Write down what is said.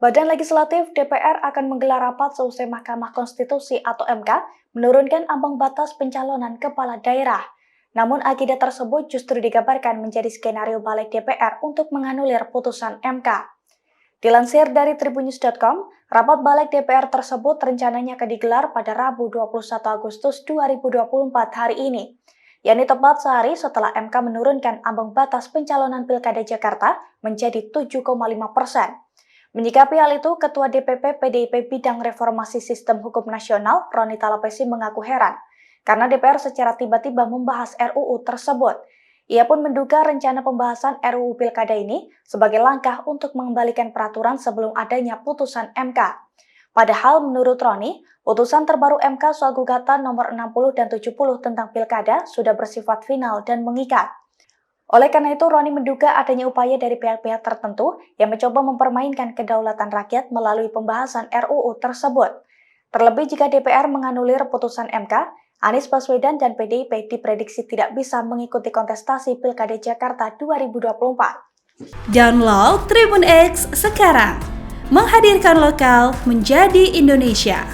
Badan Legislatif DPR akan menggelar rapat seusai Mahkamah Konstitusi atau MK menurunkan ambang batas pencalonan kepala daerah. Namun agenda tersebut justru digambarkan menjadi skenario balik DPR untuk menganulir putusan MK. Dilansir dari tribunnews.com, rapat balik DPR tersebut rencananya akan digelar pada Rabu 21 Agustus 2024 hari ini, yakni tepat sehari setelah MK menurunkan ambang batas pencalonan Pilkada Jakarta menjadi 7,5%. Menyikapi hal itu, Ketua DPP PDIP Bidang Reformasi Sistem Hukum Nasional, Roni Talapesi mengaku heran karena DPR secara tiba-tiba membahas RUU tersebut. Ia pun menduga rencana pembahasan RUU Pilkada ini sebagai langkah untuk mengembalikan peraturan sebelum adanya putusan MK. Padahal menurut Roni, putusan terbaru MK soal gugatan nomor 60 dan 70 tentang Pilkada sudah bersifat final dan mengikat. Oleh karena itu, Roni menduga adanya upaya dari pihak-pihak tertentu yang mencoba mempermainkan kedaulatan rakyat melalui pembahasan RUU tersebut. Terlebih jika DPR menganulir putusan MK, Anies Baswedan dan PDIP diprediksi tidak bisa mengikuti kontestasi Pilkada Jakarta 2024. Download Tribun X sekarang, menghadirkan lokal menjadi Indonesia.